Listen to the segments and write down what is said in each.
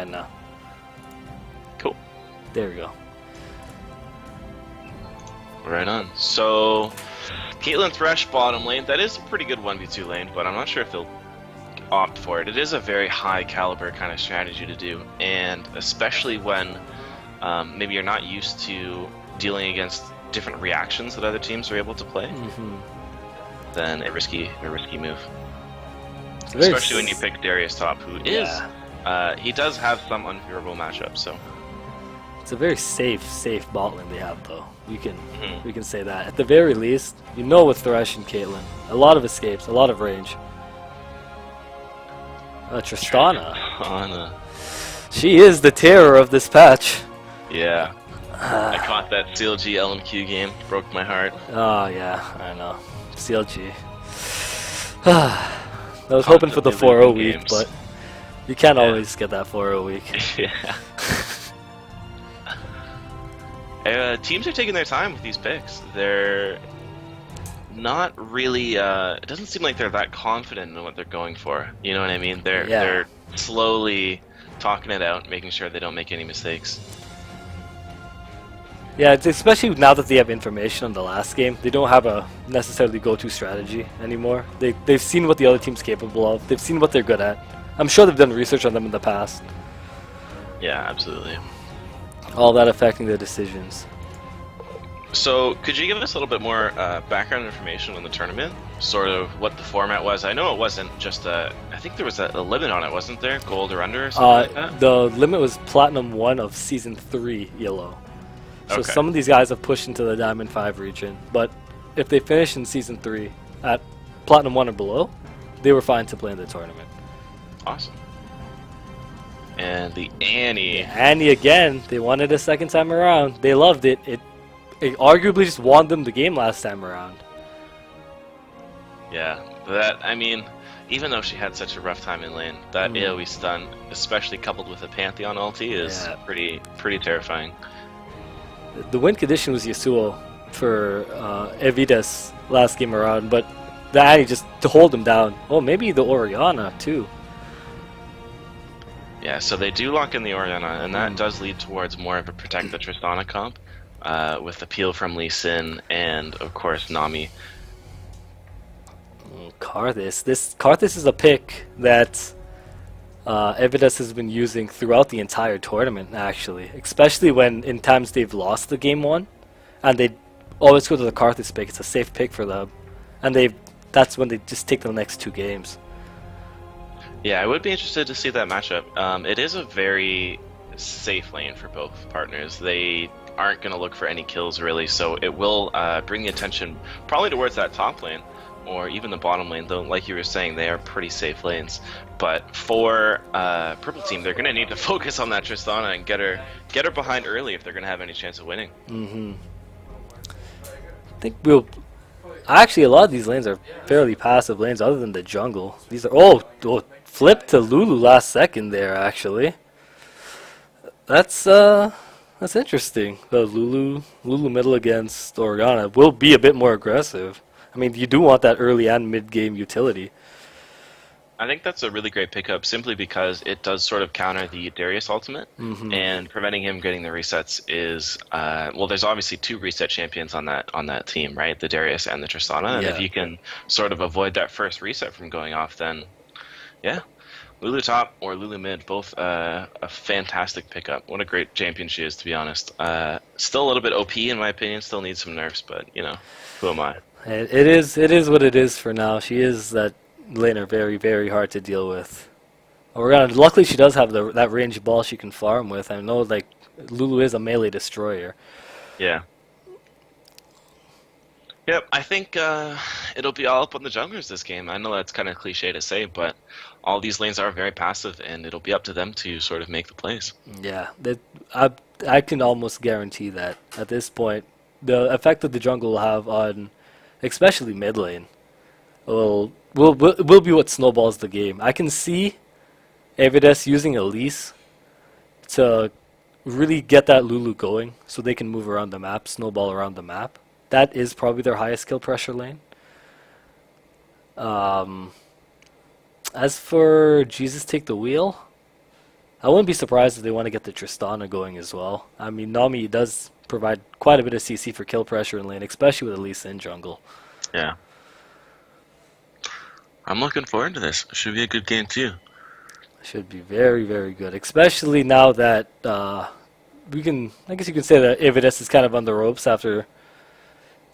fine now. Cool. There we go. Right on. So, Caitlyn Thresh bottom lane. That is a pretty good 1v2 lane, but I'm not sure if they'll opt for it. It is a very high caliber kind of strategy to do, and especially when maybe you're not used to dealing against different reactions that other teams are able to play, then a risky move. Especially when you pick Darius top, who is he does have some unfavorable matchups. So it's a very safe bot lane they have, though. We can say that at the very least. You know, with Thresh and Caitlyn, a lot of escapes, a lot of range. Tristana. She is the terror of this patch. Yeah. I caught that CLG LMQ game. Broke my heart. Oh, yeah. I know. CLG. I was hoping for the 4-0 week, but you can't always get that 4-0 week. Yeah. Teams are taking their time with these picks. They're not really... it doesn't seem like they're that confident in what they're going for. You know what I mean? They're slowly talking it out, making sure they don't make any mistakes. Yeah, it's especially now that they have information on the last game. They don't have a necessarily go-to strategy anymore. They've seen what the other team's capable of. They've seen what they're good at. I'm sure they've done research on them in the past. Yeah, absolutely. All that affecting their decisions. So, could you give us a little bit more background information on the tournament? Sort of what the format was? I know it wasn't just I think there was a limit on it, wasn't there? Gold or under or something like that? The limit was Platinum 1 of Season 3 YOLO. So some of these guys have pushed into the Diamond 5 region, but if they finish in Season 3 at Platinum 1 or below, they were fine to play in the tournament. Awesome. And the Annie. Yeah, Annie again. They won it a second time around. They loved it. It arguably just won them the game last time around. Yeah, I mean, even though she had such a rough time in lane, that AoE stun, especially coupled with a Pantheon ulti, is pretty terrifying. The win condition was Yasuo for Evitas last game around, but the Annie just to hold him down. Oh, maybe the Orianna too. Yeah, so they do lock in the Orianna, and that does lead towards more of a protect the Tristana comp, with the peel from Lee Sin and, of course, Nami. Karthus. Karthus is a pick that Evitas has been using throughout the entire tournament, actually. Especially when in times they've lost the game 1, and they always go to the Karthus pick. It's a safe pick for them, and that's when they just take the next 2 games. Yeah, I would be interested to see that matchup. It is a very safe lane for both partners. They aren't going to look for any kills, really, so it will bring the attention probably towards that top lane, or even the bottom lane, though, like you were saying, they are pretty safe lanes. But for Purple Team, they're going to need to focus on that Tristana and get her behind early if they're going to have any chance of winning. I think actually, a lot of these lanes are fairly passive lanes, other than the jungle. These are flip to Lulu last second there. Actually, that's interesting. Lulu middle against Orianna will be a bit more aggressive. I mean, you do want that early and mid game utility. I think that's a really great pickup, simply because it does sort of counter the Darius ultimate, and preventing him getting the resets is there's obviously 2 reset champions on that team, right? The Darius and the Tristana, and if you can sort of avoid that first reset from going off, then Lulu top or Lulu mid, both a fantastic pickup. What a great champion she is, to be honest. Still a little bit OP in my opinion, still needs some nerfs, but who am I? It is what it is for now. She is that laner very, very hard to deal with. Luckily she does have that range ball she can farm with. I know Lulu is a melee destroyer. Yeah. Yep, I think it'll be all up on the junglers this game. I know that's kind of cliche to say, but all these lanes are very passive, and it'll be up to them to sort of make the plays. Yeah, I can almost guarantee that at this point, the effect that the jungle will have on, especially mid lane, will be what snowballs the game. I can see Evitas using Elise to really get that Lulu going, so they can move around the map, snowball around the map. That is probably their highest skill pressure lane. As for Jesus Take the Wheel, I wouldn't be surprised if they want to get the Tristana going as well. I mean, Nami does provide quite a bit of CC for kill pressure in lane, especially with Elise in jungle. Yeah. I'm looking forward to this. Should be a good game too. Should be very, very good, especially now that I guess you can say that Avidus is kind of on the ropes after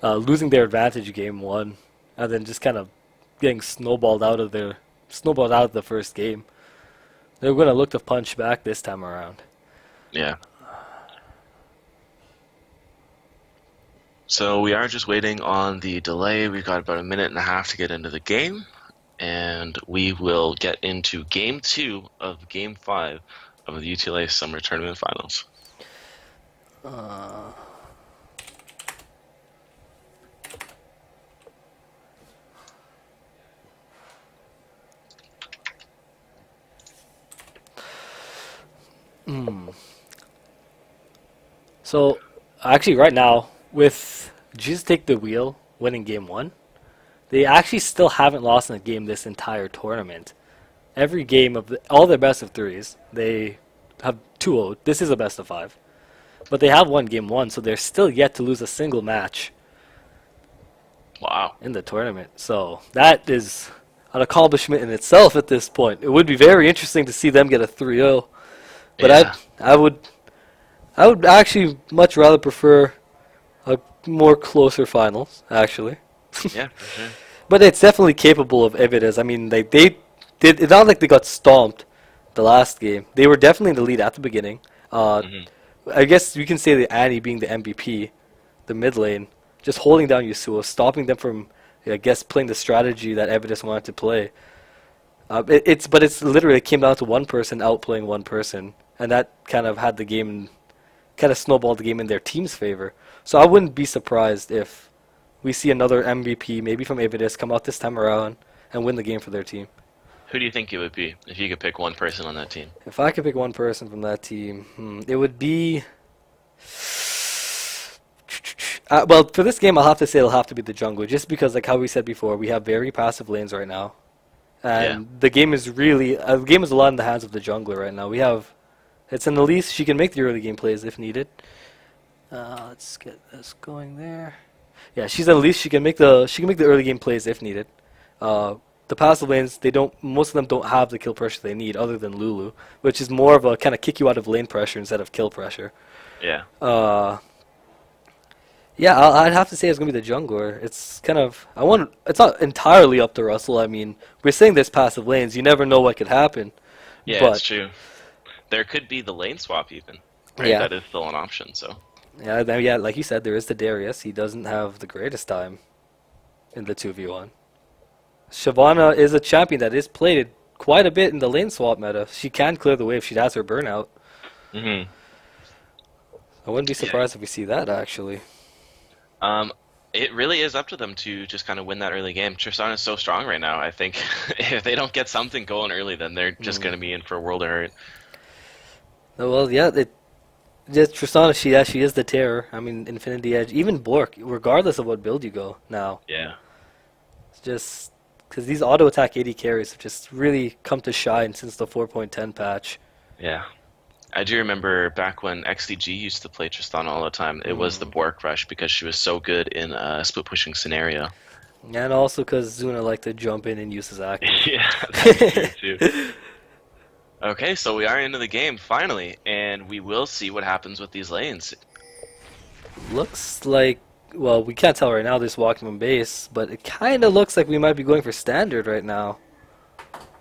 losing their advantage game one, and then just kind of getting snowballed out of the first game. They're going to look to punch back this time around. Yeah. So we are just waiting on the delay. We've got about a minute and a half to get into the game, and we will get into game 2 of game 5 of the UTLA Summer Tournament Finals. So, actually, right now, with Jesus Take the Wheel winning game 1, they actually still haven't lost in a game this entire tournament. Every game of all their best of threes, they have 2-0. This is a best of 5. But they have won game 1, so they're still yet to lose a single match. Wow. In the tournament. So that is an accomplishment in itself at this point. It would be very interesting to see them get a 3-0. But yeah. I would actually much rather prefer a more closer finals, actually. Yeah, for sure. But it's definitely capable of Evidence. I mean, they did. It's not like they got stomped the last game. They were definitely in the lead at the beginning. I guess you can say that Annie being the MVP, the mid lane, just holding down Yasuo, stopping them from, I guess, playing the strategy that Evidence wanted to play. It's literally, it came down to one person outplaying one person, and that kind of had the game, kind of snowballed the game in their team's favor. So I wouldn't be surprised if we see another MVP, maybe from Avidus, come out this time around and win the game for their team. Who do you think it would be if you could pick one person on that team? If I could pick one person from that team, it would be... well, for this game, I'll have to say it'll have to be the jungler, just because, like how we said before, we have very passive lanes right now. And the game is really... the game is a lot in the hands of the jungler right now. We have... It's an Elise. She can make the early game plays if needed. Let's get this going there. Yeah, she's an Elise. She can make the early game plays if needed. The passive lanes, most of them don't have the kill pressure they need, other than Lulu, which is more of a kind of kick you out of lane pressure instead of kill pressure. Yeah. Yeah, I'd have to say it's gonna be the jungler. It's kind of it's not entirely up to Russell. I mean, we're saying there's passive lanes. You never know what could happen. Yeah, but, it's true. There could be the lane swap even. Right? Yeah. That is still an option. So. Yeah, like you said, there is the Darius. He doesn't have the greatest time in the 2v1. Shyvana is a champion that is played quite a bit in the lane swap meta. She can clear the wave. She has her burnout. I wouldn't be surprised if we see that, actually. It really is up to them to just kind of win that early game. Tristan is so strong right now. I think if they don't get something going early, then they're just going to be in for a world of hurt. Well, yeah, Tristana, she is the terror. I mean, Infinity Edge, even Bork, regardless of what build you go now. Yeah. It's just because these auto attack AD carries have just really come to shine since the 4.10 patch. Yeah. I do remember back when XDG used to play Tristana all the time, it was the Bork rush because she was so good in a split pushing scenario. And also because Zuna liked to jump in and use his active. Yeah, that's true too. Okay, so we are into the game finally, and we will see what happens with these lanes. Looks like, well, we can't tell right now, they're just walking from base, but it kind of looks like we might be going for standard right now.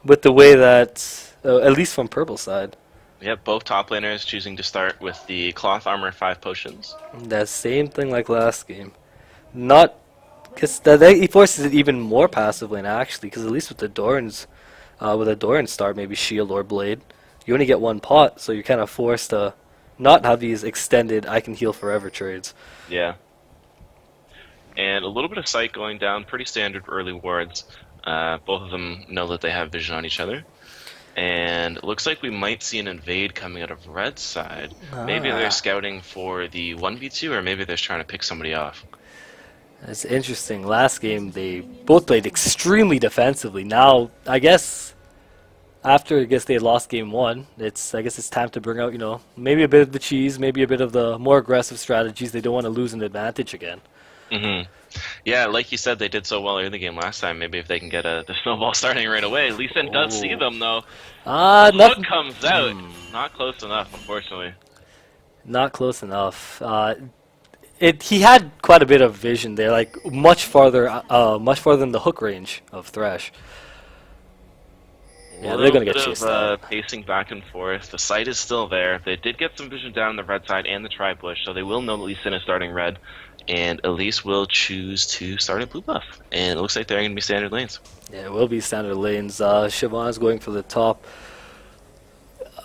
With the way that, at least from purple side. Yep, both top laners choosing to start with the cloth armor 5 potions. That same thing like last game. Not, because he forces it even more passively, actually, because at least with the Dorans, with a Doran start, maybe Shield or Blade, you only get one pot, so you're kind of forced to not have these extended I can heal forever trades. Yeah. And a little bit of sight going down, pretty standard early wards. Both of them know that they have vision on each other. And it looks like we might see an invade coming out of red side. Maybe they're scouting for the 1v2, or maybe they're just trying to pick somebody off. That's interesting. Last game, they both played extremely defensively. Now, I guess after I guess they lost game one, I guess it's time to bring out, maybe a bit of the cheese, maybe a bit of the more aggressive strategies. They don't want to lose an advantage again. Mm-hmm. Yeah, like you said, they did so well in the game last time. Maybe if they can get the snowball starting right away. Lee Sin does see them, though. The hook comes out. Not close enough, unfortunately. Not close enough. He had quite a bit of vision there, like much farther than the hook range of Thresh. Yeah, they're gonna get chased out. Pacing back and forth. The sight is still there. They did get some vision down on the red side and the tri-bush, so they will know that Lee Sin is starting red. And Elise will choose to start at blue buff. And it looks like they're going to be standard lanes. Yeah, it will be standard lanes. Siobhan's going for the top.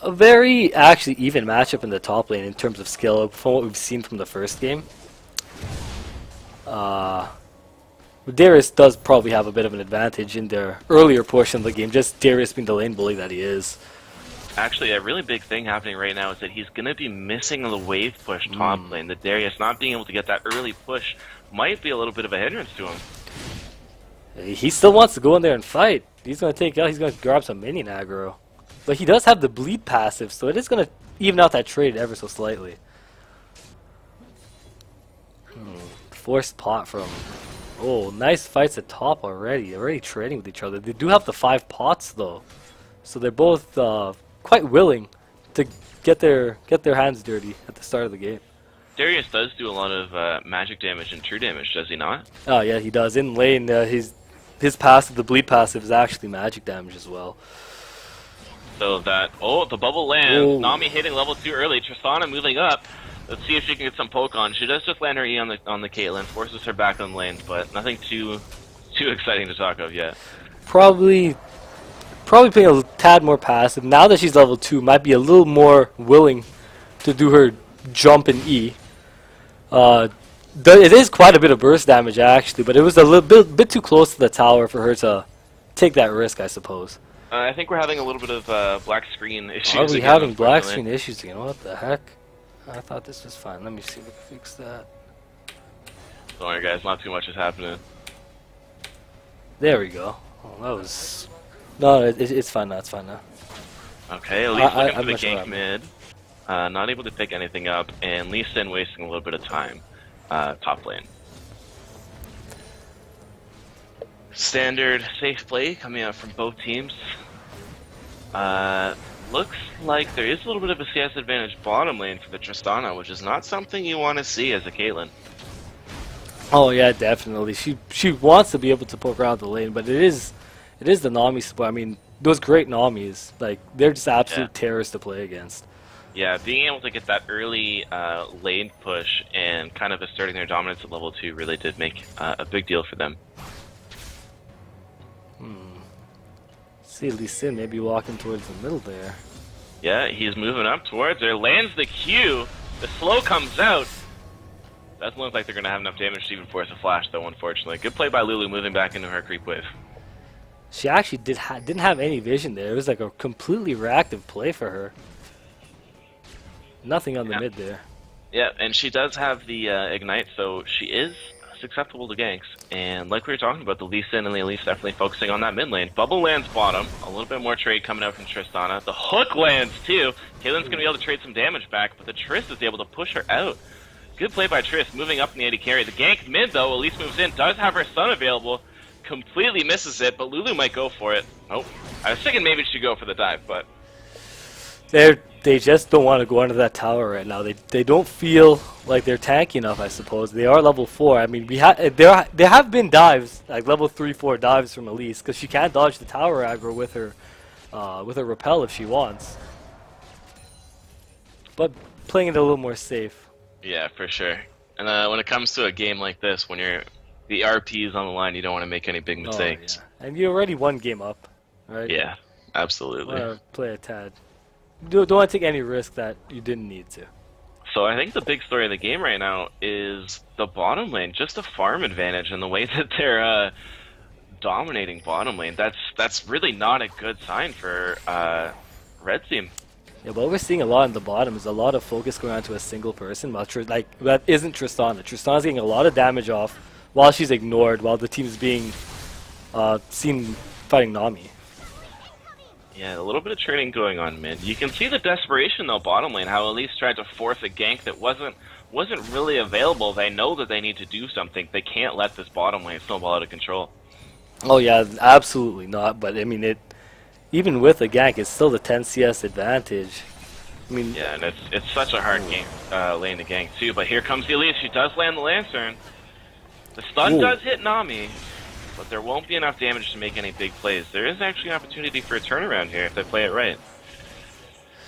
A very, actually, even matchup in the top lane in terms of skill from what we've seen from the first game. Darius does probably have a bit of an advantage in their earlier portion of the game, just Darius being the lane bully that he is. Actually, a really big thing happening right now is that he's going to be missing the wave push top lane. The Darius not being able to get that early push might be a little bit of a hindrance to him. He still wants to go in there and fight. He's going to grab some minion aggro. But he does have the bleed passive, so it is going to even out that trade ever so slightly. Forced pot from... Oh, nice fights at top already. Already trading with each other. They do have the 5 pots, though. So they're both... quite willing to get their hands dirty at the start of the game. Darius does do a lot of magic damage and true damage, does he not? Oh yeah, he does. In lane, his passive, the bleed passive, is actually magic damage as well. So that the bubble lands. Nami hitting level 2 early. Tristana moving up. Let's see if she can get some poke on. She does just land her E on the Caitlyn, forces her back on lanes, but nothing too exciting to talk of yet. Probably playing a tad more passive. Now that she's level 2, might be a little more willing to do her jump and E. It is quite a bit of burst damage, actually, but it was a little bit too close to the tower for her to take that risk, I suppose. I think we're having a little bit of black screen issues. Are we having black screen issues again? What the heck? I thought this was fine. Let me see if we can fix that. Don't worry, guys. Not too much is happening. There we go. Oh, that was... No, it's fine now. It's fine now. Okay, at least looking for the gank mid. Not able to pick anything up, and Lee Sin wasting a little bit of time top lane. Standard safe play coming out from both teams. Looks like there is a little bit of a CS advantage bottom lane for the Tristana, which is not something you want to see as a Caitlyn. Oh yeah, definitely. She wants to be able to poke around the lane, but it is the Nami support. I mean, those great Namis, like they're just absolute terrors to play against. Yeah, being able to get that early lane push and kind of asserting their dominance at level 2 really did make a big deal for them. See, Lee Sin maybe walking towards the middle there. Yeah, he's moving up towards her. Lands the Q. The slow comes out. Doesn't look like they're going to have enough damage to even force a flash, though, unfortunately. Good play by Lulu moving back into her creep wave. She actually didn't have any vision there. It was like a completely reactive play for her. Nothing on the mid there. Yeah, and she does have the Ignite, so she is susceptible to ganks. And like we were talking about, the Lee Sin and the Elise definitely focusing on that mid lane. Bubble lands bottom. A little bit more trade coming out from Tristana. The hook lands too. Caitlyn's going to be able to trade some damage back, but the Triss is able to push her out. Good play by Triss, moving up in the AD carry. The gank mid, though, Elise moves in, does have her stun available. Completely misses it, but Lulu might go for it. Nope. I was thinking maybe she'd go for the dive, but... They just don't want to go under that tower right now. They don't feel like they're tanky enough, I suppose. They are level 4. I mean, there have been dives, like level 3, 4 dives from Elise, because she can dodge the tower aggro with her repel if she wants. But playing it a little more safe. Yeah, for sure. And when it comes to a game like this, when the RP is on the line, you don't want to make any big mistakes. Oh, yeah. And you already one game up, right? Yeah, absolutely. Want to play a tad. Don't want to take any risk that you didn't need to. So I think the big story of the game right now is the bottom lane, just a farm advantage, and the way that they're dominating bottom lane. That's really not a good sign for Red Team. Yeah, what we're seeing a lot in the bottom is a lot of focus going on to a single person. Like that isn't Tristana. Tristana's getting a lot of damage off while she's ignored, while the team's being seen fighting Nami. Yeah, a little bit of trading going on mid. You can see the desperation though bottom lane, how Elise tried to force a gank that wasn't really available. They know that they need to do something. They can't let this bottom lane snowball out of control. Oh yeah, absolutely not. But I mean, it even with a gank, it's still the 10 CS advantage. I mean, Yeah, and it's such a hard game lane to gank too. But here comes the Elise. She does land the Lantern. The stun does hit Nami, but there won't be enough damage to make any big plays. There is actually an opportunity for a turnaround here if they play it right.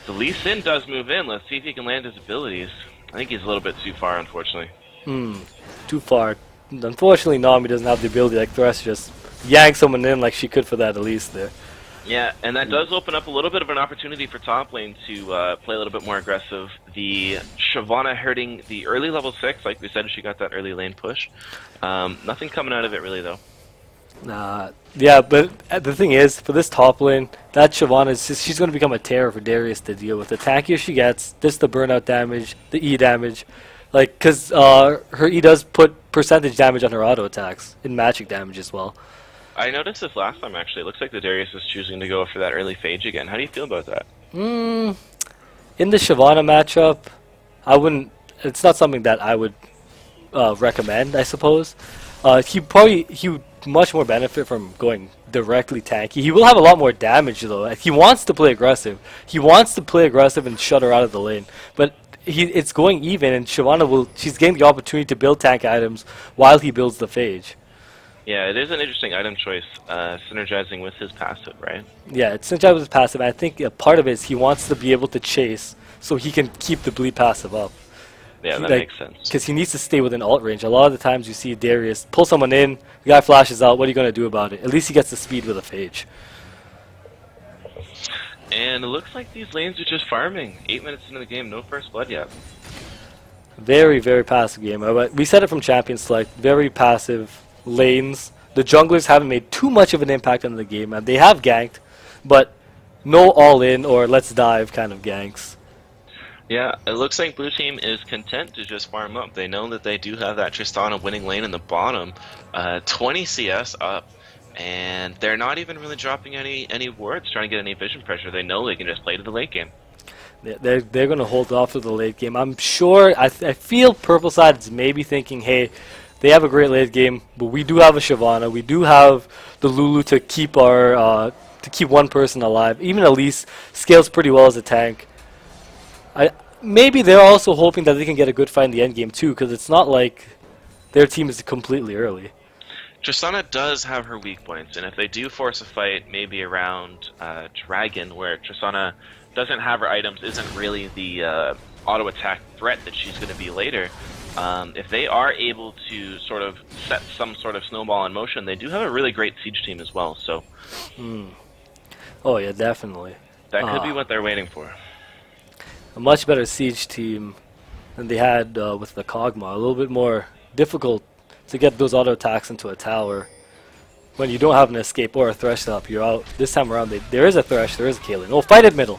The Lee Sin does move in. Let's see if he can land his abilities. I think he's a little bit too far, unfortunately. too far. Unfortunately, Nami doesn't have the ability like Thresh to just yank someone in like she could for that Elise there. Yeah, and that does open up a little bit of an opportunity for top lane to play a little bit more aggressive. The Shyvana hurting the early level 6, like we said, she got that early lane push. Nothing coming out of it really, though. Yeah, but the thing is, for this top lane, that Shyvana, she's going to become a terror for Darius to deal with. The tankier she gets, just the burnout damage, the E damage, like, because her E does put percentage damage on her auto attacks, and magic damage as well. I noticed this last time, actually. It looks like the Darius is choosing to go for that early Phage again. How do you feel about that? In the Shyvana matchup, I wouldn't. It's not something that I would recommend, I suppose. He would much more benefit from going directly tanky. He will have a lot more damage though. He wants to play aggressive. He wants to play aggressive and shut her out of the lane. But it's going even, and Shyvana she's getting the opportunity to build tank items while he builds the Phage. Yeah, it is an interesting item choice, synergizing with his passive, right? Yeah, it's synergized with his passive. I think a part of it is he wants to be able to chase so he can keep the bleed passive up. Yeah, that makes sense. Because he needs to stay within ult range. A lot of the times you see Darius pull someone in, the guy flashes out, what are you going to do about it? At least he gets the speed with a Phage. And it looks like these lanes are just farming. 8 minutes into the game, no first blood yet. Very, very passive game. We said it from Champion Select, very passive lanes. The junglers haven't made too much of an impact on the game, and they have ganked, but no all-in or let's dive kind of ganks. Yeah, it looks like blue team is content to just farm up. They know that they do have that Tristana winning lane in the bottom, 20 CS up, and they're not even really dropping any wards, trying to get any vision pressure. They know they can just play to the late game. They're going to hold off to the late game. I'm sure, I feel Purple Side is maybe thinking, hey, they have a great late game, but we do have a Shyvana. We do have the Lulu to keep our to keep one person alive. Even Elise scales pretty well as a tank. Maybe they're also hoping that they can get a good fight in the end game too, because it's not like their team is completely early. Tristana does have her weak points, and if they do force a fight, maybe around Dragon, where Tristana doesn't have her items, isn't really the auto attack threat that she's going to be later. If they are able to sort of set some sort of snowball in motion, they do have a really great siege team as well. So, oh yeah, definitely. That could be what they're waiting for. A much better siege team than they had with the Kog'Maw. A little bit more difficult to get those auto attacks into a tower. When you don't have an escape or a Thresh up, you're out. This time around, there is a Thresh, there is a Kaelin. Oh, fight at middle.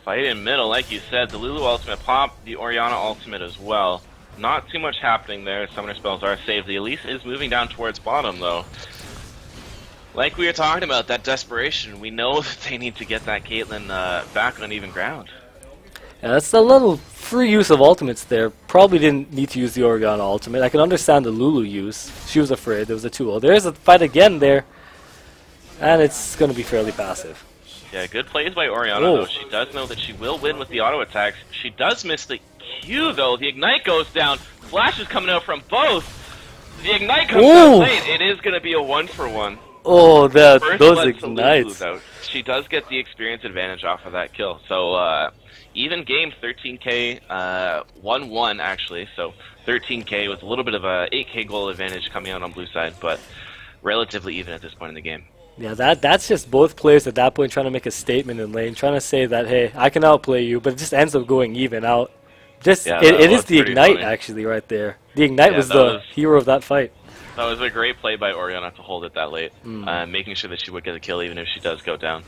Fight in middle, like you said, the Lulu ultimate pop, the Orianna ultimate as well. Not too much happening there. Summoner spells are saved. The Elise is moving down towards bottom, though. Like we were talking about, that desperation. We know that they need to get that Caitlyn back on even ground. Yeah, that's a little free use of ultimates there. Probably didn't need to use the Orianna ultimate. I can understand the Lulu use. She was afraid. There was a 2-0. There is a fight again there. And it's going to be fairly passive. Yeah, good plays by Orianna, though. She does know that she will win with the auto attacks. She does miss the Q, though. The Ignite goes down. Flash is coming out from both. The Ignite comes out late. It is going to be a 1-for-1. Oh, those Ignites. She does get the experience advantage off of that kill. So, even game, 13k, 1-1 actually. So, 13k with a little bit of a 8k goal advantage coming out on blue side, but relatively even at this point in the game. Yeah, that's just both players at that point trying to make a statement in lane, trying to say that, hey, I can outplay you, but it just ends up going even out. It is the Ignite, actually, right there. The Ignite was the hero of that fight. That was a great play by Orianna to hold it that late, making sure that she would get a kill even if she does go down.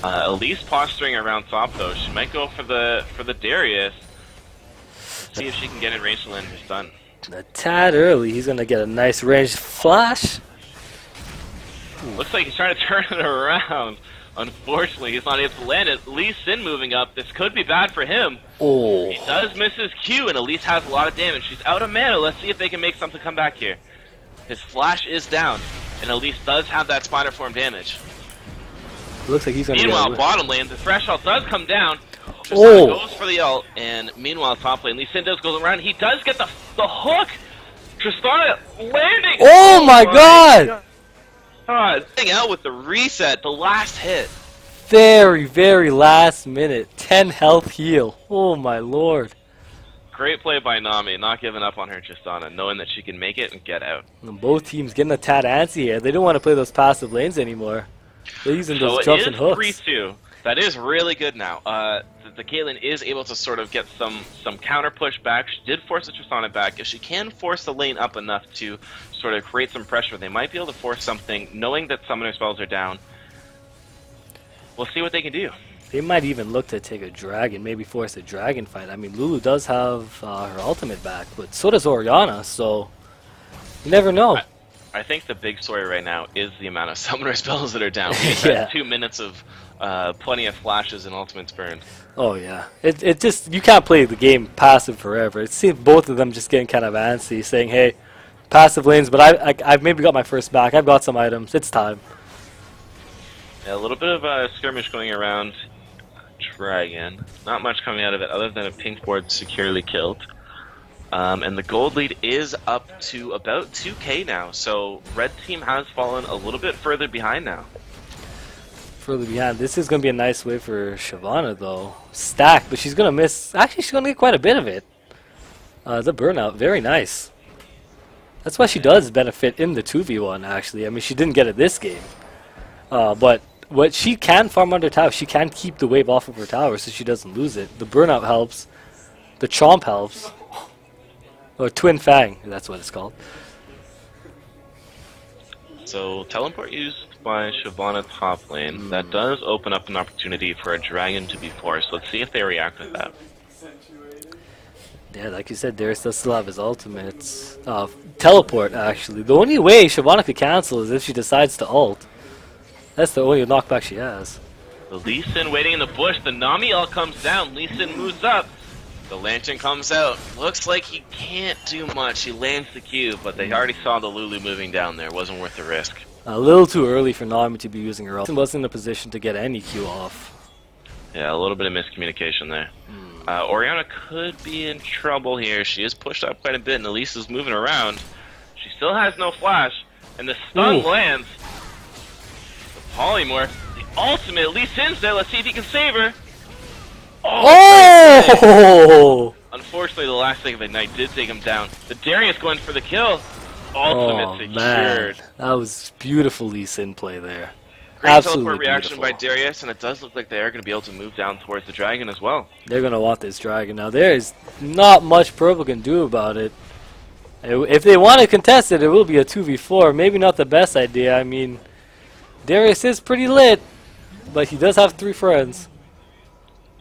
Elise posturing around top, though. She might go for the Darius. See if she can get in range to land her stun. A tad early. He's going to get a nice ranged flash. Looks like he's trying to turn it around. Unfortunately, he's not able to land it. Lee Sin moving up. This could be bad for him. Oh. He does miss his Q, and Elise has a lot of damage. She's out of mana. Let's see if they can make something come back here. His flash is down, and Elise does have that spider form damage. Looks like he's gonna Meanwhile, get bottom lane, the threshold does come down. Oh. Goes for the ult, and meanwhile, top lane, Lee Sin does go around. He does get the hook. Tristana landing. Oh my god! Getting out with the reset, the last hit. Very, very last minute. 10 health heal. Oh my lord. Great play by Nami, not giving up on her Tristana, knowing that she can make it and get out. And both teams getting a tad antsy here. They don't want to play those passive lanes anymore. They're using those jumps and hooks. So it is 3-2. That is really good now. The Caitlyn is able to sort of get some counter push back. She did force the Tristana back. If she can force the lane up enough to sort of create some pressure, they might be able to force something, knowing that summoner spells are down. We'll see what they can do. They might even look to take a dragon, maybe force a dragon fight. I mean, Lulu does have her ultimate back, but so does Orianna, so you never know. I think the big story right now is the amount of summoner spells that are down. We've Yeah. had 2 minutes of plenty of flashes and ultimates burned. Oh yeah, it just, you can't play the game passive forever. It seems both of them just getting kind of antsy, saying, "Hey, passive lanes, but I've maybe got my first back. I've got some items. It's time." Yeah, a little bit of a skirmish going around Dragon. Not much coming out of it other than a pink ward securely killed. And the gold lead is up to about 2k now, so red team has fallen a little bit further behind now. Further behind. This is going to be a nice way for Shyvana, though. Stacked, but she's going to miss. Actually, she's going to get quite a bit of it. The burnout, very nice. That's why she does benefit in the 2v1, actually. I mean, she didn't get it this game. But what she can farm under tower, she can keep the wave off of her tower so she doesn't lose it. The burnout helps. The chomp helps. Or Twin Fang, that's what it's called. So, teleport used by Shyvana top lane. That does open up an opportunity for a dragon to be forced. Let's see if they react with that. Yeah, like you said, Darius does still have his ultimates. Teleport, actually. The only way Shyvana could cancel is if she decides to ult. That's the only knockback she has. The Lee Sin waiting in the bush. The Nami ult comes down. Lee Sin moves up. The lantern comes out. Looks like he can't do much. He lands the Q, but they already saw the Lulu moving down there. Wasn't worth the risk. A little too early for Nami to be using her ult. She wasn't in a position to get any Q off. Yeah, a little bit of miscommunication there. Orianna could be in trouble here. She is pushed up quite a bit, and Elise is moving around. She still has no flash, and the stun lands. The polymorph, the ultimate. Lee Sin's there. Let's see if he can save her. Oh! Unfortunately, the last thing of the night did take him down. The Darius going for the kill. Ultimate secured. Man. That was beautiful Lee Sin play there. Great Absolutely teleport reaction beautiful. by Darius, and it does look like they are going to be able to move down towards the dragon as well. They're going to want this dragon. Now, there is not much Purple can do about it. If they want to contest it, it will be a 2v4. Maybe not the best idea. I mean, Darius is pretty lit, but he does have 3 friends.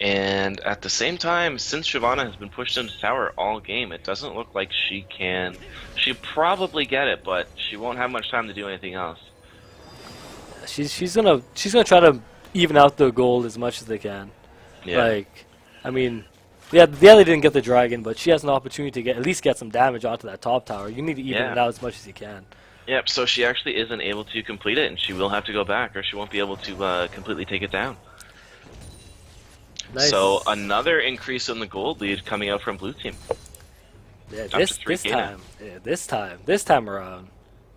And at the same time, since Shyvana has been pushed into tower all game, it doesn't look like she can. She'll probably get it, but she won't have much time to do anything else. She's gonna try to even out the gold as much as they can. Yeah. Like, I mean, yeah, they didn't get the dragon, but she has an opportunity to at least get some damage onto that top tower. You need to even it out as much as you can. Yep. So she actually isn't able to complete it, and she will have to go back, or she won't be able to completely take it down. Nice. So another increase in the gold lead coming out from blue team. Yeah, this time around,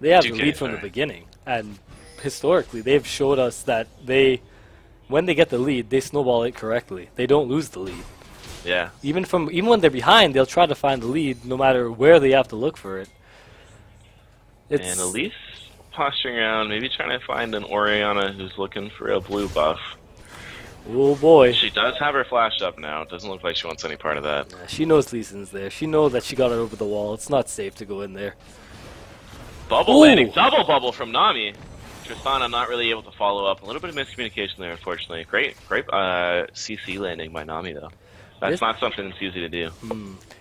they have the lead from the beginning, and historically they've showed us that when they get the lead, they snowball it correctly. They don't lose the lead. Yeah. Even when they're behind, they'll try to find the lead, no matter where they have to look for it. And Elise posturing around, maybe trying to find an Orianna who's looking for a blue buff. Oh boy. She does have her flash up now. It doesn't look like she wants any part of that. Yeah, she knows Lee Sin's there. She knows that she got it over the wall. It's not safe to go in there. Bubble landing, double bubble from Nami. Tristana not really able to follow up. A little bit of miscommunication there, unfortunately. Great CC landing by Nami, though. That's not something that's easy to do.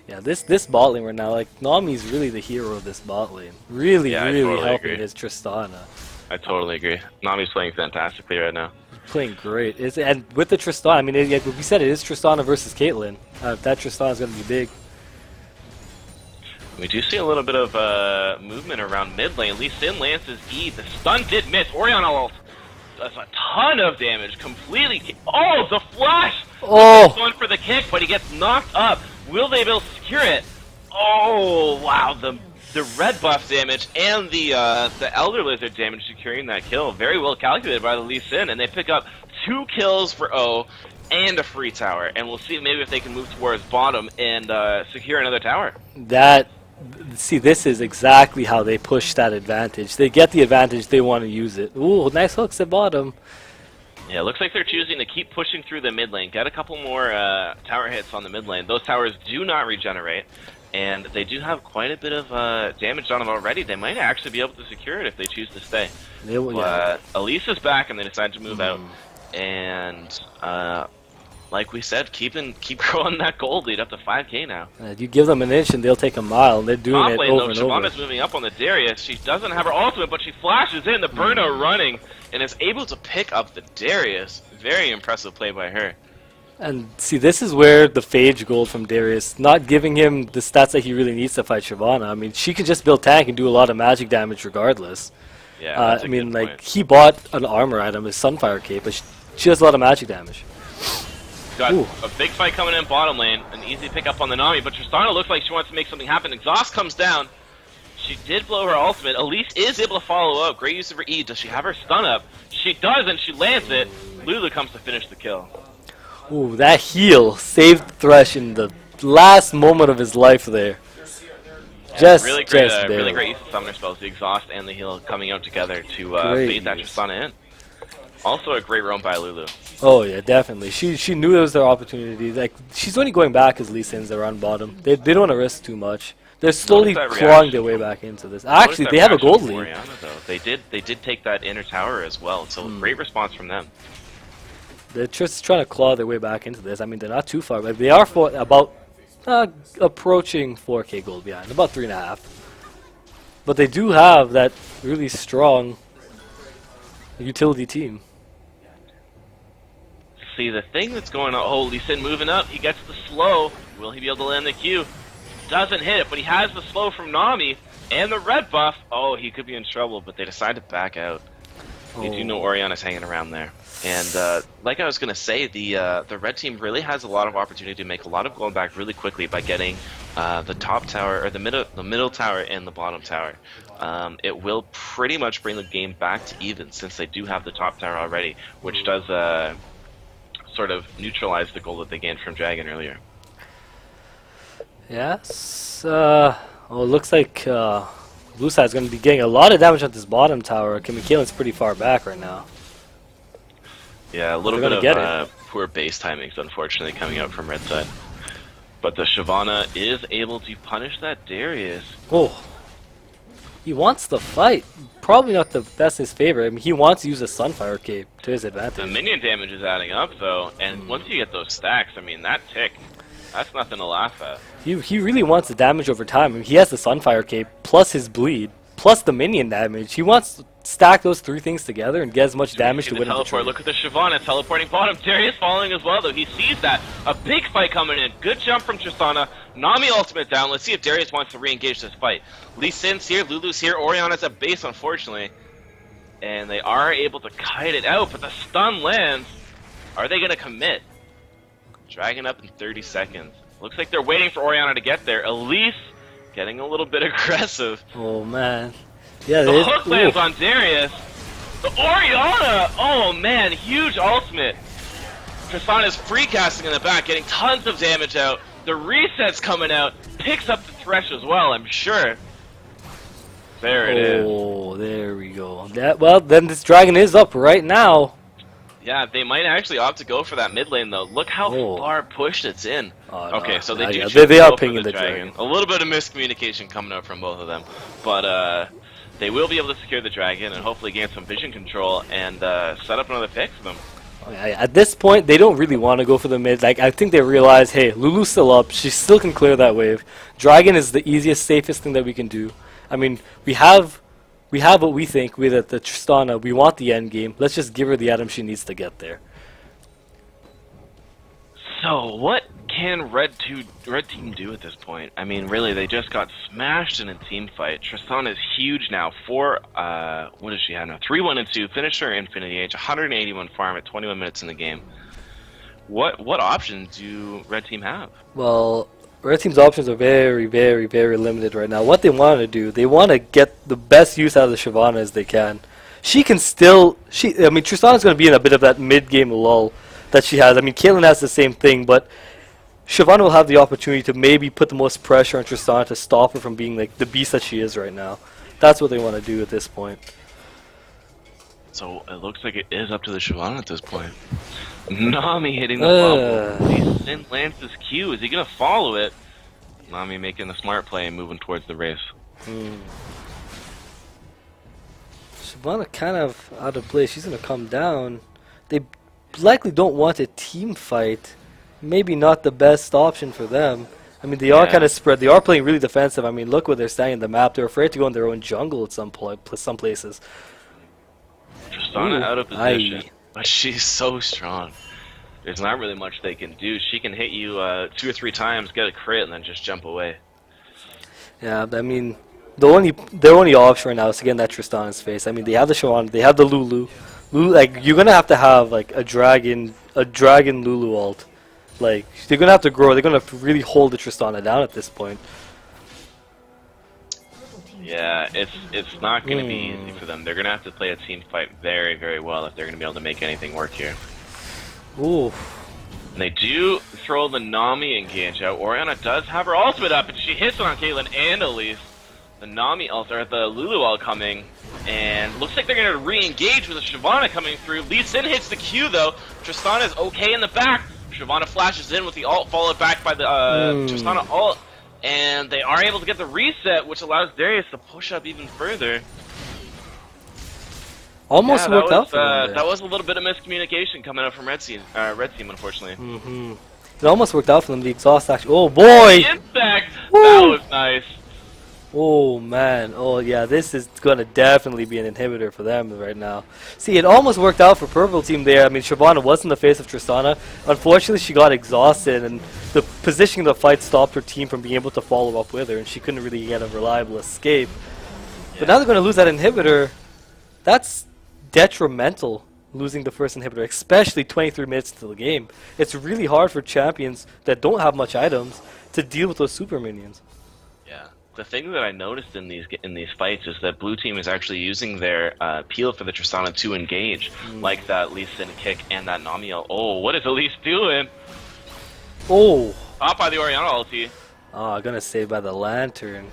Yeah, this bot lane right now, like, Nami's really the hero of this bot lane. Really totally helping agree. his Tristana. I totally agree. Nami's playing fantastically right now. Playing great. And with the Tristana, I mean, we said it is Tristana versus Caitlyn. That Tristana is going to be big. We do see a little bit of movement around mid lane. Lee Sin lances E. The stun did miss. Oriana does a ton of damage. Completely. Oh, the flash! Oh! Going for the kick, but he gets knocked up. Will they be able to secure it? Oh, wow. The red buff damage and the Elder Lizard damage securing that kill. Very well calculated by the Lee Sin, and they pick up 2 kills for O and a free tower. And we'll see maybe if they can move towards bottom and secure another tower. See, this is exactly how they push that advantage. They get the advantage, they want to use it. Ooh, nice hooks at bottom. Yeah, it looks like they're choosing to keep pushing through the mid lane. Get a couple more tower hits on the mid lane. Those towers do not regenerate, and they do have quite a bit of damage on them already. They might actually be able to secure it if they choose to stay. But Elise is back, and they decide to move out. And like we said, keep growing that gold lead up to 5k now. You give them an inch and they'll take a mile, and they're doing it over and over. Shyvana's moving up on the Darius. She doesn't have her ultimate, but she flashes in. The Burno running and is able to pick up the Darius. Very impressive play by her. And see, this is where the Phage gold from Darius, not giving him the stats that he really needs to fight Shyvana. I mean, she can just build tank and do a lot of magic damage regardless. Yeah, I mean, like, he bought an armor item, his Sunfire Cape, but she does a lot of magic damage. Got a big fight coming in bottom lane, an easy pickup on the Nami, but Tristana looks like she wants to make something happen. Exhaust comes down. She did blow her ultimate. Elise is able to follow up. Great use of her E. Does she have her stun up? She does, and she lands it. Lulu comes to finish the kill. Ooh, that heal saved Thresh in the last moment of his life there. Yeah, really great use of summoner spells, the exhaust and the heal coming out together to fade that Tristana in. Also a great roam by Lulu. Oh yeah, definitely. She knew it was their opportunity. Like, she's only going back as Lee Sin's around bottom. They don't want to risk too much. They're slowly clawing their way back into this. Actually, they have a gold lead. Oriana, they did take that inner tower as well. So great response from them. They're just trying to claw their way back into this. I mean, they're not too far, but they are about approaching 4k gold behind, about 3.5. But they do have that really strong utility team. See, the thing that's going on, oh, Lee Sin moving up, he gets the slow. Will he be able to land the Q? Doesn't hit it, but he has the slow from Nami and the red buff. Oh, he could be in trouble, but they decide to back out. They do know Oriana's hanging around there. And like I was going to say, the red team really has a lot of opportunity to make a lot of gold back really quickly by getting the top tower, or the middle tower and the bottom tower. It will pretty much bring the game back to even, since they do have the top tower already, which does sort of neutralize the gold that they gained from Dragon earlier. Yes. Well, it looks like blue side's going to be getting a lot of damage on this bottom tower. Kaelin's pretty far back right now. Yeah, a little bit of poor base timings, unfortunately, coming out from red side. But the Shyvana is able to punish that Darius. Oh. He wants the fight. Probably not the best in his favor. I mean, he wants to use a Sunfire Cape to his advantage. The minion damage is adding up, though, and once you get those stacks, I mean, that tick, that's nothing to laugh at. He really wants the damage over time. I mean, he has the Sunfire Cape, plus his bleed, plus the minion damage. He wants to stack those 3 things together and get as much damage to win the trade. Look at the Shyvana teleporting bottom. Darius following as well, though. He sees that. A big fight coming in. Good jump from Tristana. Nami ultimate down. Let's see if Darius wants to re-engage this fight. Lee Sin's here. Lulu's here. Oriana's at base, unfortunately. And they are able to kite it out, but the stun lands. Are they going to commit? Dragon up in 30 seconds. Looks like they're waiting for Oriana to get there. Elise getting a little bit aggressive. Oh, man. Yeah, the hook lands on Darius. The Oriana! Oh, man. Huge ultimate. Tristana's free casting in the back, getting tons of damage out. The reset's coming out. Picks up the Thresh as well, I'm sure. There it is. Oh, there we go. Well, then this dragon is up right now. Yeah, they might actually opt to go for that mid lane, though. Look how far pushed it's in. Okay, so they do they are pinging the dragon. A little bit of miscommunication coming up from both of them. But they will be able to secure the dragon and hopefully gain some vision control and set up another pick for them. At this point, they don't really want to go for the mid. Like, I think they realize, hey, Lulu's still up. She still can clear that wave. Dragon is the easiest, safest thing that we can do. I mean, we have we have what we think. We that the Tristana, we want the end game. Let's just give her the item she needs to get there. So what can Red Team do at this point? I mean, really, they just got smashed in a team fight. Tristana is huge now. What does she have now? 3-1 and 2. Finished her Infinity Age. 181 farm at 21 minutes in the game. What options do Red Team have? Well, Red Team's options are very, very, very limited right now. What they want to do, they want to get the best use out of the Shyvana as they can. She can still, I mean, Tristana's going to be in a bit of that mid-game lull that she has. I mean, Caitlyn has the same thing, but Shyvana will have the opportunity to maybe put the most pressure on Tristana to stop her from being like the beast that she is right now. That's what they want to do at this point. So it looks like it is up to the Shyvana at this point. Nami hitting the bubble. Lee Sin lands his Q. Is he going to follow it? Nami making the smart play and moving towards the race. Shyvana kind of out of place. She's going to come down. They likely don't want a team fight. Maybe not the best option for them. I mean, they are kind of spread. They are playing really defensive. I mean, look what they're standing in the map. They're afraid to go in their own jungle at some places. Tristana out of position. But she's so strong. There's not really much they can do. She can hit you 2 or 3 times, get a crit, and then just jump away. Yeah, I mean, their only option right now is to get in that Tristana's face. I mean, they have the Shyvana, they have the Lulu. Like, you're gonna have like a dragon Lulu ult. Like, they're gonna have to grow. They're gonna really hold the Tristana down at this point. Yeah, it's not going to be easy for them. They're going to have to play a team fight very, very well if they're going to be able to make anything work here. Ooh. And they do throw the Nami engage out. Orianna does have her ultimate up, and she hits on Caitlyn and Elise. The Nami ult, or the Lulu ult coming, and looks like they're going to re-engage with the Shyvana coming through. Lee Sin hits the Q, though. Tristana is okay in the back. Shyvana flashes in with the ult, followed back by the Tristana ult. And they are able to get the reset, which allows Darius to push up even further. Almost worked out for them. That was a little bit of miscommunication coming out from Red Team, unfortunately. It almost worked out for them. The exhaust action. Oh boy! The impact! That was nice. Oh man, oh yeah, this is gonna definitely be an inhibitor for them right now. See, it almost worked out for Purple Team there. I mean, Shyvana was in the face of Tristana. Unfortunately, she got exhausted, and the positioning of the fight stopped her team from being able to follow up with her, and she couldn't really get a reliable escape. Yeah. But now they're gonna lose that inhibitor. That's detrimental, losing the first inhibitor, especially 23 minutes into the game. It's really hard for champions that don't have much items to deal with those super minions. Yeah. The thing that I noticed in these fights is that Blue Team is actually using their peel for the Tristana to engage, like that Lee Sin kick and that Nami ult. Oh, what is Elise doing? Oh! Caught by the Orianna ulti. Oh, gonna save by the Lantern.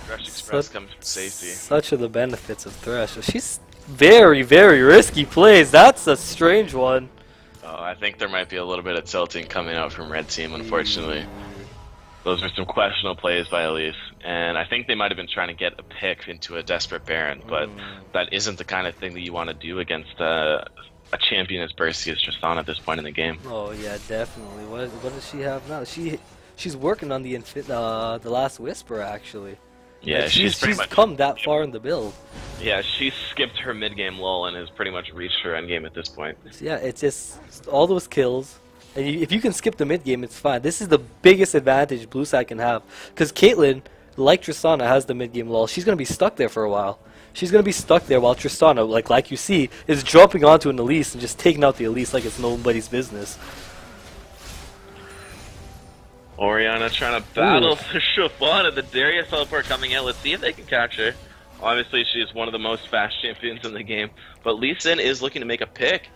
Thresh Express comes from safety. Such are the benefits of Thresh. She's very, very risky plays. That's a strange one. Oh, I think there might be a little bit of tilting coming out from Red Team, unfortunately. Those are some questionable plays by Elise, and I think they might have been trying to get a pick into a desperate Baron, but that isn't the kind of thing that you want to do against a champion as bursty as Tristana at this point in the game. Oh yeah, definitely. What does she have now? She's working on the Last Whisper actually. Yeah, like she's come that far in the build. Yeah, she skipped her mid game lull and has pretty much reached her end game at this point. Yeah, it's just all those kills. And if you can skip the mid game, it's fine. This is the biggest advantage Blue side can have. Because Caitlyn, like Tristana, has the mid game lull. She's going to be stuck there for a while. She's going to be stuck there while Tristana, like you see, is jumping onto an Elise and just taking out the Elise like it's nobody's business. Orianna trying to battle the Shyvana. The Darius teleport coming in. Let's see if they can catch her. Obviously, she is one of the most fast champions in the game. But Lee Sin is looking to make a pick.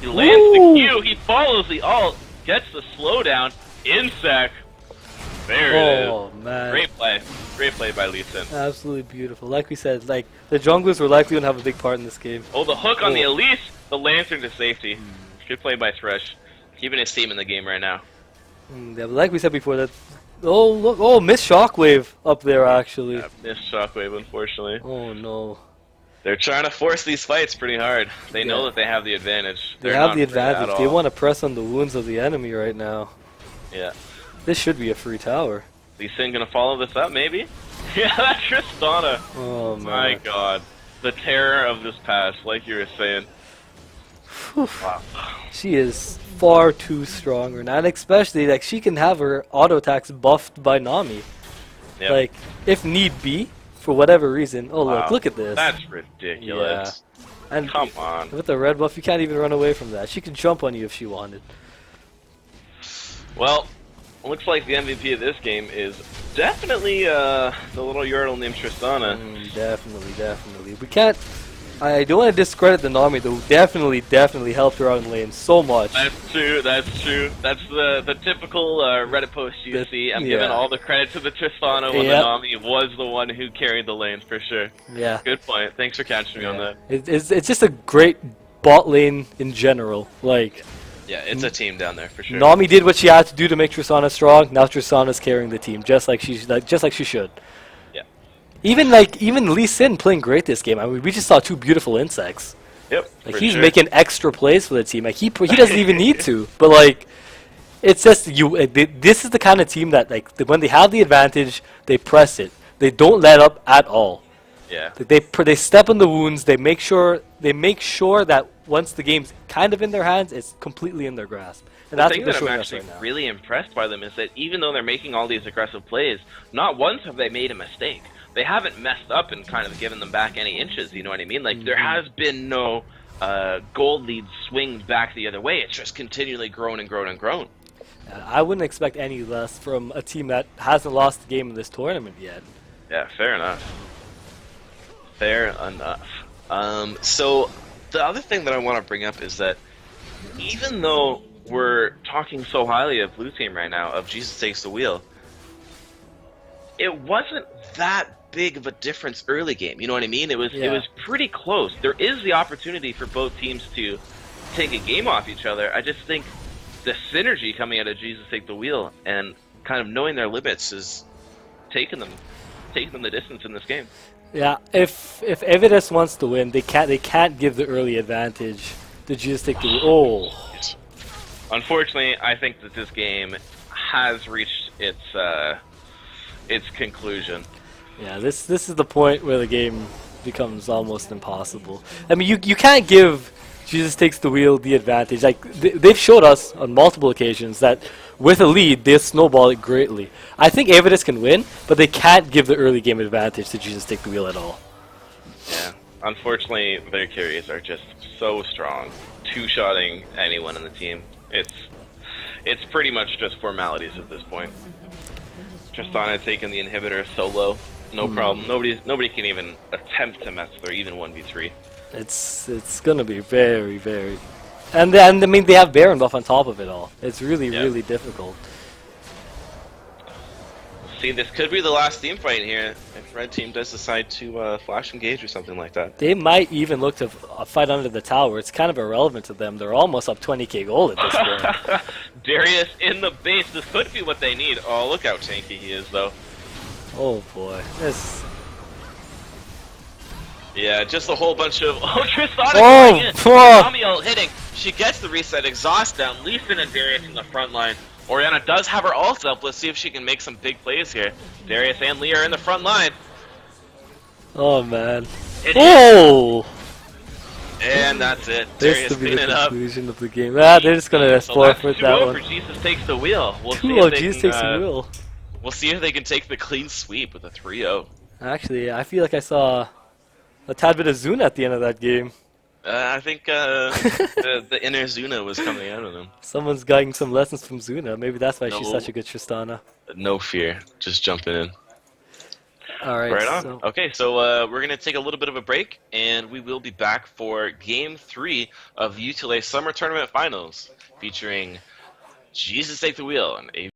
He lands the Q, he follows the ult, gets the slowdown, insect. There it is. Oh man. Great play by Lee Sin. Absolutely beautiful. Like we said, like the junglers were likely going to have a big part in this game. Oh, the hook on the Elise, the Lantern to safety. Good play by Thresh. Keeping his team in the game right now. Yeah, but like we said before, that missed Shockwave up there actually. Yeah, missed Shockwave unfortunately. Oh no. They're trying to force these fights pretty hard. They know that they have the advantage. They have the advantage. They want to press on the wounds of the enemy right now. Yeah. This should be a free tower. Lee Sin gonna follow this up, maybe? Yeah, that's Tristana. Oh, man. My god. The terror of this pass, like you were saying. Whew. Wow. She is far too strong right now, and especially like she can have her auto attacks buffed by Nami. Yep. Like if need be, for whatever reason. Oh Wow. look at this. That's ridiculous. And Come on. with the red buff, you can't even run away from that. She can jump on you if she wanted. Well, looks like the MVP of this game is definitely the little Yordle named Tristana. Definitely. We can't. I don't want to discredit the Nami, though. Definitely helped her out in lane so much. That's true. That's the typical Reddit post you see. I'm giving all the credit to the Tristana when the Nami was the one who carried the lane for sure. Yeah. Good point. Thanks for catching me on that. It's just a great bot lane in general. Like. Yeah, it's a team down there for sure. Nami did what she had to do to make Tristana strong. Now Tristana's carrying the team, just like she should. Yeah. Even Lee Sin playing great this game. I mean, we just saw two beautiful insects. Yep. Like he's making extra plays for the team. Like he doesn't even need to. But like, it's just this is the kind of team that like when they have the advantage, they press it. They don't let up at all. Yeah. They step on the wounds. They make sure that once the game's kind of in their hands, it's completely in their grasp. And the that's thing what that they're I'm showing us actually right now. really impressed by them is that even though they're making all these aggressive plays, not once have they made a mistake. They haven't messed up and kind of given them back any inches, you know what I mean? Like, there has been no gold lead swings back the other way. It's just continually grown and grown and grown. I wouldn't expect any less from a team that hasn't lost a game in this tournament yet. Yeah, fair enough. Fair enough. So the other thing that I want to bring up is that even though we're talking so highly of Blue Team right now, of Jesus Takes the Wheel, it wasn't that big of a difference early game. You know what I mean? It was pretty close. There is the opportunity for both teams to take a game off each other. I just think the synergy coming out of Jesus Take the Wheel and kind of knowing their limits is taking them the distance in this game. Yeah, if Evidus wants to win, they can't give the early advantage to Jesus Take the Wheel. Oh. Unfortunately, I think that this game has reached its conclusion. Yeah, this is the point where the game becomes almost impossible. I mean, you can't give Jesus Takes the Wheel the advantage. Like they've showed us on multiple occasions that with a lead, they snowball it greatly. I think Avidus can win, but they can't give the early game advantage to Jesus Take the Wheel at all. Yeah, unfortunately, their carries are just so strong. Two-shotting anyone in the team, it's pretty much just formalities at this point. Tristana taking the inhibitor solo, no problem. Nobody can even attempt to mess with her, even 1v3. It's gonna be very, very, and I mean they have Baron buff on top of it all. It's really difficult. See, this could be the last team fight here if Red Team does decide to flash engage or something like that. They might even look to fight under the tower. It's kind of irrelevant to them. They're almost up 20k gold at this point. Darius in the base. This could be what they need. Oh, look how tanky he is, though. Oh boy, this. Yeah, just a whole bunch of... Oh, Tristana going in! Fuck. Amiel hitting. She gets the reset, exhaust down, Lee Sin and Darius in the front line. Orianna does have her ult up. Let's see if she can make some big plays here. Darius and Lee are in the front line. Oh man. Oh! And that's it. This Darius to be cleaning the up. conclusion of the game. Ah, they're just gonna forfeit that one. For Jesus Takes the Wheel. We'll see 2-0 if they Jesus can, Takes the Wheel. We'll see if they can take the clean sweep with a 3-0. Actually, I feel like I saw a tad bit of Zuna at the end of that game. I think the inner Zuna was coming out of him. Someone's getting some lessons from Zuna. Maybe that's why she's No. such a good Tristana. No fear, just jumping in. Alright, Right on. so Okay, so we're going to take a little bit of a break, and we will be back for Game 3 of UTLA Summer Tournament Finals, featuring Jesus Take the Wheel and